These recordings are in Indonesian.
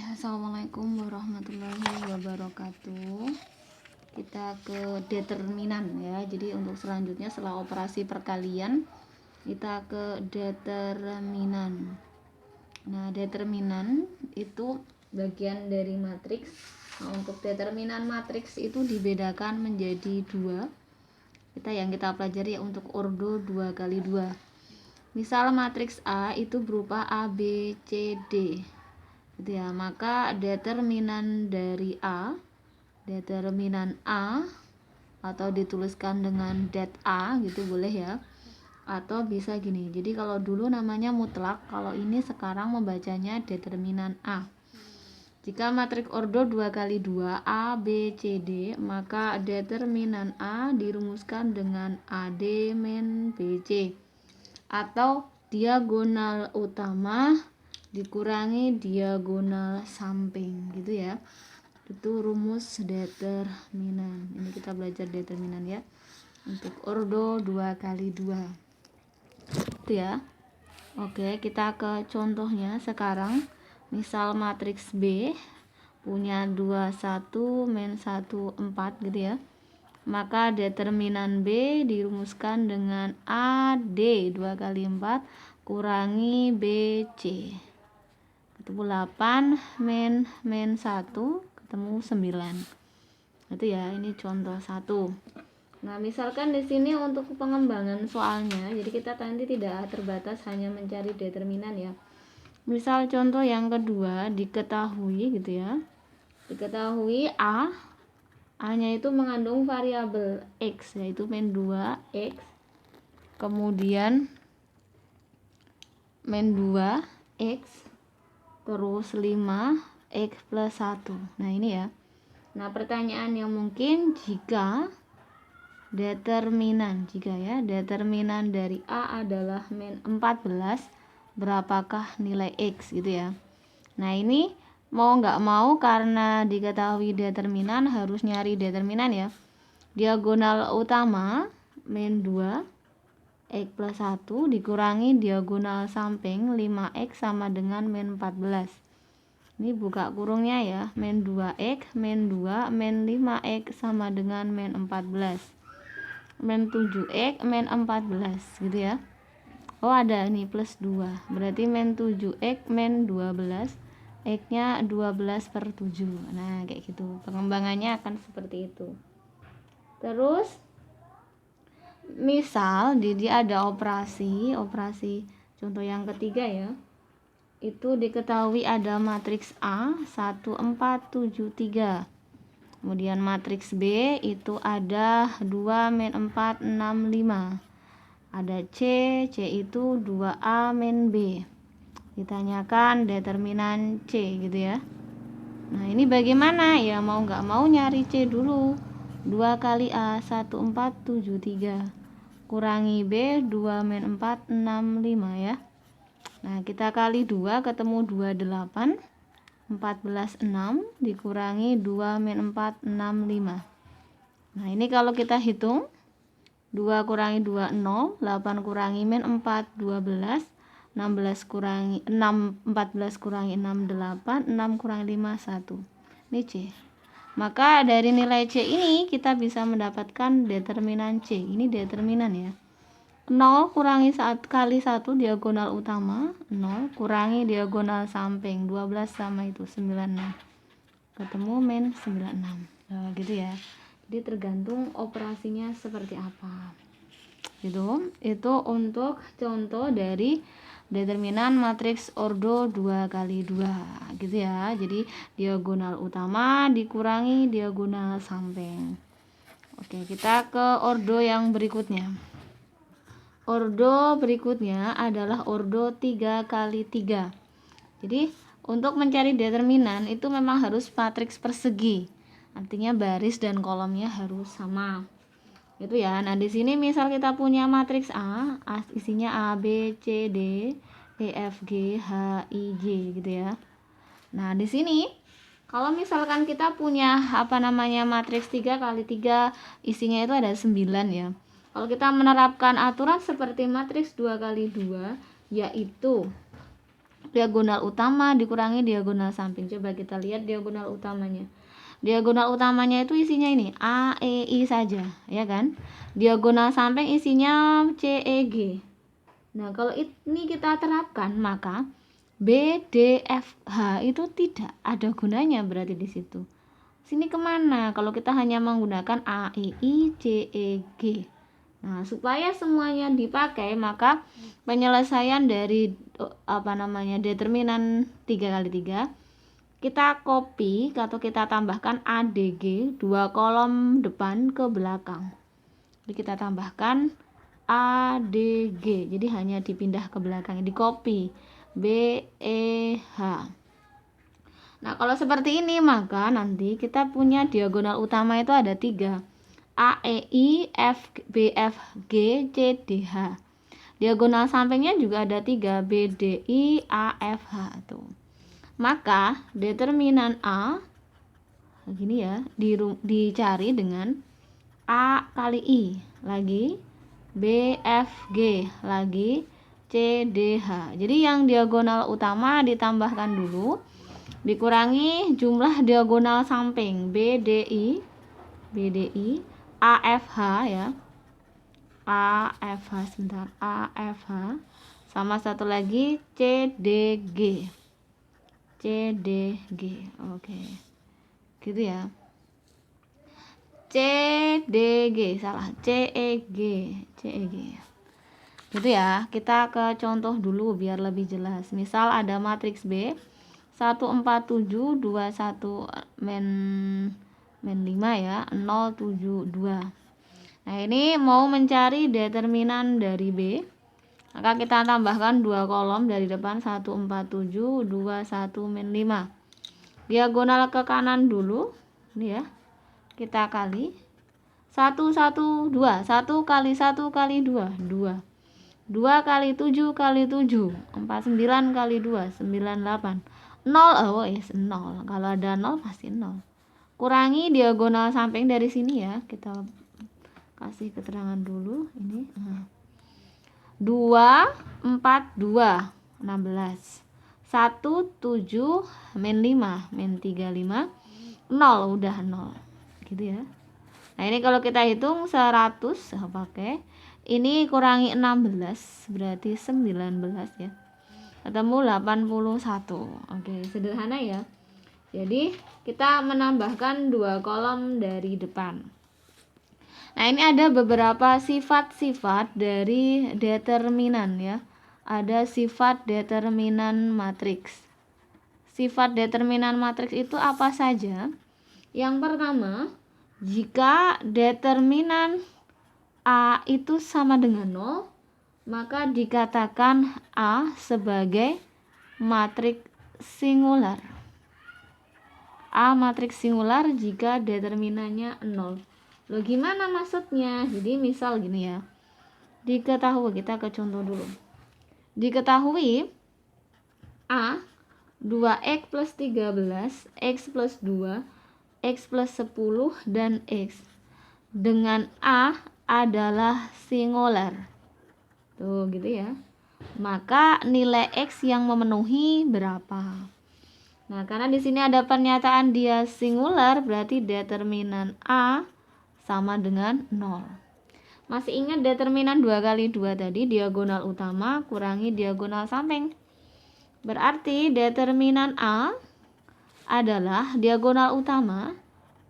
Assalamualaikum warahmatullahi wabarakatuh. Kita ke determinan ya. Jadi untuk selanjutnya setelah operasi perkalian kita ke determinan. Nah, determinan itu bagian dari matriks. Nah, untuk determinan matriks itu dibedakan menjadi dua. Kita pelajari ya untuk ordo 2 kali 2. Misal matriks A itu berupa A, B, C, D gitu ya, maka determinan dari determinan A atau dituliskan dengan det A gitu boleh ya, atau bisa gini. Jadi kalau dulu namanya mutlak, kalau ini sekarang membacanya determinan A. Jika matriks ordo 2 kali 2 A, B, C, D, maka determinan A dirumuskan dengan AD min BC atau diagonal utama dikurangi diagonal samping gitu ya. Itu rumus determinan. Ini kita belajar determinan ya untuk ordo 2 kali 2 itu ya. Oke, kita ke contohnya sekarang. Misal matriks B punya 2 1 min 1 4 gitu ya, maka determinan B dirumuskan dengan AD 2 kali 4 kurangi BC ketemu 8 min 1 ketemu 9. Itu ya, ini contoh 1. Nah, misalkan di sini untuk pengembangan soalnya, jadi kita nanti tidak terbatas hanya mencari determinan ya. Misal contoh yang kedua diketahui gitu ya. Diketahui A-nya itu mengandung variabel X yaitu min 2X. Kemudian min 2X terus 5X plus 1. Nah ini ya. Nah pertanyaan yang mungkin jika determinan dari A adalah min 14, berapakah nilai X gitu ya. Nah ini mau nggak mau karena diketahui determinan harus nyari determinan ya. Diagonal utama min 2 X plus 1 dikurangi diagonal samping 5X sama dengan min 14. Ini buka kurungnya ya, min 2X, min 2, min 5X sama dengan min 14. Min 7X, min 14 gitu ya. Oh ada nih plus 2, berarti min 7X, min 12, X-nya 12 per 7. Nah kayak gitu, pengembangannya akan seperti itu. Terus misal dia ada operasi contoh yang ketiga ya, itu diketahui ada matriks A 1 4 7 3, kemudian matriks B itu ada 2 min 4 6 5, ada C itu 2A min B. Ditanyakan determinan C gitu ya. Nah ini bagaimana ya, mau nggak mau nyari C dulu. 2 kali A 1 4 7 3 kurangi B 2 min 4 6 5 ya. Nah kita kali 2 ketemu 28, 14 6 dikurangi 2 min 4 6 5. Nah ini kalau kita hitung 2 kurangi 2 0, 8 kurangi min 4 12, 16 kurangi 6 14 kurangi 6 8, 6 kurangi 5 1. Ini C. Maka dari nilai C ini kita bisa mendapatkan determinan C. Ini determinan ya. 0 kurangi 1 kali 1 diagonal utama 0 kurangi diagonal samping 12 sama itu 96. Ketemu min 96. Nah, gitu ya. Jadi tergantung operasinya seperti apa. Gitu. Itu untuk contoh dari determinan matriks ordo 2 kali 2 gitu ya. Jadi diagonal utama dikurangi diagonal samping. Oke, kita ke ordo yang berikutnya. Ordo berikutnya adalah ordo 3 kali 3. Jadi untuk mencari determinan itu memang harus matriks persegi. Artinya baris dan kolomnya harus sama. Itu ya. Nah, di sini misal kita punya matriks A isinya A, B, C, D, E, F, G, H, I, J gitu ya. Nah, di sini kalau misalkan kita punya matriks 3 kali 3 isinya itu ada 9 ya. Kalau kita menerapkan aturan seperti matriks 2 kali 2 yaitu diagonal utama dikurangi diagonal samping. Coba kita lihat diagonal utamanya. Diagonal utamanya itu isinya ini A, E, I saja, ya kan? Diagonal samping isinya C, E, G. Nah, kalau ini kita terapkan, maka B, D, F, H itu tidak ada gunanya berarti di situ. Sini kemana? Kalau kita hanya menggunakan A, E, I, C, E, G. Nah, supaya semuanya dipakai, maka penyelesaian dari determinan 3 kali 3 kita copy atau kita tambahkan ADG 2 kolom depan ke belakang. Jadi kita tambahkan ADG. Jadi hanya dipindah ke belakang, di copy B, E, H. Nah, kalau seperti ini maka nanti kita punya diagonal utama itu ada 3. A, E, I, F, B, F, G, C, D, H. Diagonal sampingnya juga ada 3. B, D, I, A, F, H. Tuh. Maka determinan A gini ya, dicari dengan A kali I, lagi B, F, G, lagi C, D, H. Jadi yang diagonal utama ditambahkan dulu, dikurangi jumlah diagonal samping B, D, I, A, F, H ya. A, F, H, sebentar, A, F, H, sama satu lagi C, D, G. C, D, G. Oke. Gitu ya. C, D, G. Salah. C, E, G. C, E, G. Gitu ya. Kita ke contoh dulu biar lebih jelas. Misal ada matriks B 1, 4, 7, 2, 1, men 5 ya. 0, 7, 2. Nah, ini mau mencari determinan dari B. Maka kita tambahkan 2 kolom dari depan 1, 4, 7, 2, 1, min 5. Diagonal ke kanan dulu. Ini ya. Kita kali 1, 1, 2. 1 kali 1 kali 2. 2. 2 kali 7 kali 7. 49 kali 2. 98. 0. Oh yes, 0. Kalau ada 0 pasti 0. Kurangi diagonal samping dari sini ya. Kita kasih keterangan dulu. Ini. 2, 4, 2, 16. 1, 7, min 5, min 35, 0, udah 0. Gitu ya. Nah, ini kalau kita hitung 100, pakai. Ini kurangi 16, berarti 19 ya. Ketemu 81. Oke, sederhana ya. Jadi, kita menambahkan 2 kolom dari depan. Nah, ini ada beberapa sifat-sifat dari determinan ya. Ada sifat determinan matriks. Sifat determinan matriks itu apa saja? Yang pertama, jika determinan A itu sama dengan 0, maka dikatakan A sebagai matriks singular. A matriks singular jika determinannya 0. Loh, gimana maksudnya? Jadi misal gini ya. Diketahui, kita ke contoh dulu. Diketahui A 2x plus 13, x plus 2, x plus 10, dan x dengan A adalah singular. Tuh gitu ya. Maka nilai x yang memenuhi berapa? Nah, karena di sini ada pernyataan dia singular, berarti determinan A sama dengan 0. Masih ingat determinan 2 kali 2 tadi, diagonal utama kurangi diagonal samping. Berarti determinan A adalah diagonal utama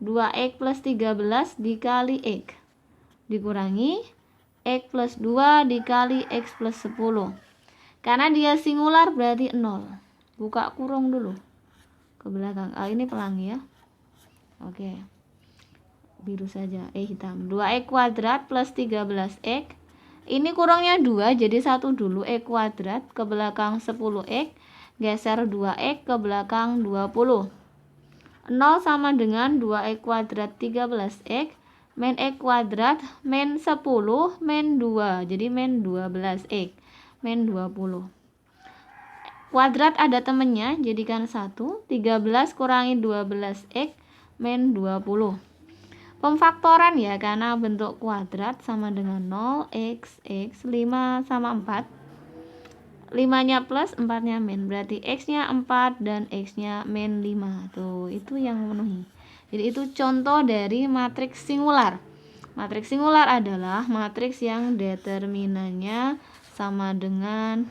2x plus 13 dikali x dikurangi x plus 2 dikali x plus 10. Karena dia singular berarti 0. Buka kurung dulu ke belakang. Ini pelangi ya. Oke. Biru saja, hitam. 2x kuadrat plus 13x. Ini kurangnya 2, jadi 1 dulu. X kuadrat ke belakang 10x, geser 2x ke belakang 20. 0 sama dengan 2x kuadrat 13x, min x kuadrat, min 10, min 2. Jadi min 12x, min 20. Kuadrat ada temennya, jadikan 1. 13 kurangi 12x, min 20. Pemfaktoran ya, karena bentuk kuadrat sama dengan 0, x, 5 sama 4. 5-nya plus, 4-nya min. Berarti X-nya 4 dan X-nya min 5. Tuh, itu yang memenuhi. Jadi itu contoh dari matriks singular. Matriks singular adalah matriks yang determinannya sama dengan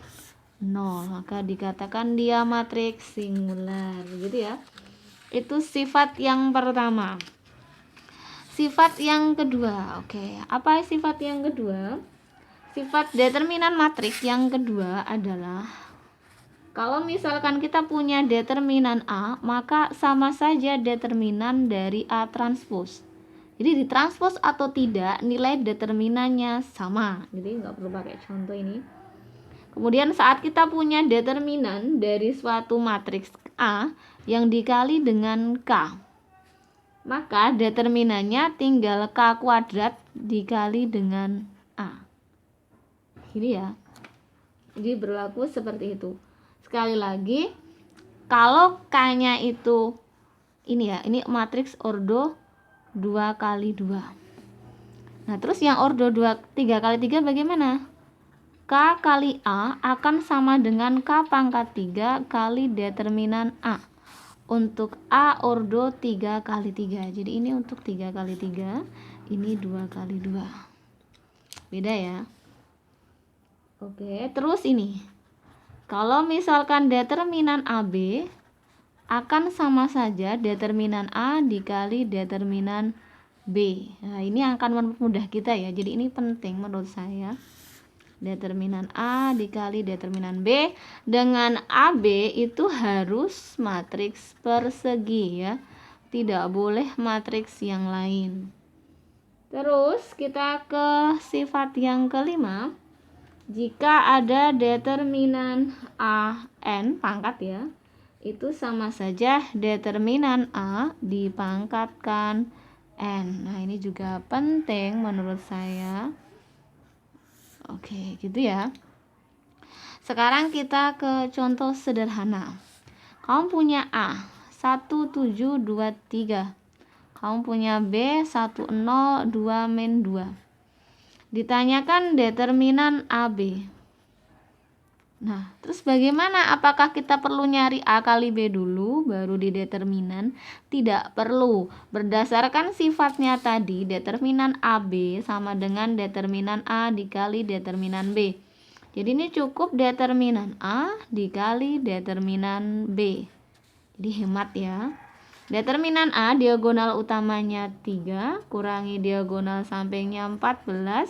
0. Maka dikatakan dia matriks singular. Gitu ya. Itu sifat yang pertama. Sifat yang kedua. Oke, apa sifat yang kedua? Sifat determinan matriks yang kedua adalah kalau misalkan kita punya determinan A, maka sama saja determinan dari A transpos. Jadi ditranspos atau tidak, nilai determinannya sama. Jadi nggak perlu pakai contoh ini. Kemudian saat kita punya determinan dari suatu matriks A yang dikali dengan K, maka determinannya tinggal K kuadrat dikali dengan A. Gini ya. Jadi berlaku seperti itu. Sekali lagi, kalau K-nya itu ini ya, ini matriks ordo 2 kali 2. Nah, terus yang ordo 3 kali 3 bagaimana? K kali A akan sama dengan K pangkat 3 kali determinan A. Untuk A ordo 3 kali 3. Jadi ini untuk 3 kali 3, ini 2 kali 2. Beda ya. Oke, terus ini. Kalau misalkan determinan AB akan sama saja determinan A dikali determinan B. Nah, ini akan mempermudah kita ya. Jadi ini penting menurut saya. Determinan A dikali determinan B. Dengan AB itu harus matriks persegi ya. Tidak boleh matriks yang lain. Terus kita ke sifat yang kelima. Jika ada determinan A n pangkat ya, itu sama saja determinan A dipangkatkan n. Nah, ini juga penting menurut saya. Oke, gitu ya. Sekarang kita ke contoh sederhana. Kamu punya A 1723. Kamu punya B 10 2 min 2. Ditanyakan determinan AB. Nah, terus bagaimana? Apakah kita perlu nyari A kali B dulu baru di determinan? Tidak perlu. Berdasarkan sifatnya tadi, determinan AB sama dengan determinan A dikali determinan B. Jadi ini cukup determinan A dikali determinan B. Jadi hemat ya. Determinan A diagonal utamanya 3 kurangi diagonal sampingnya 14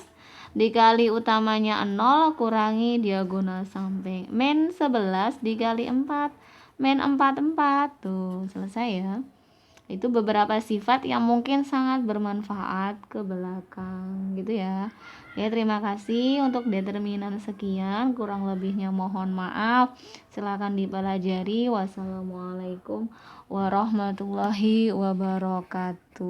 dikali utamanya 0 kurangi diagonal samping min 11 dikali 4 min 44. Tuh, selesai ya. Itu beberapa sifat yang mungkin sangat bermanfaat ke belakang gitu ya. Ya, terima kasih untuk determinan sekian, kurang lebihnya mohon maaf. Silakan dipelajari. Wassalamualaikum warahmatullahi wabarakatuh.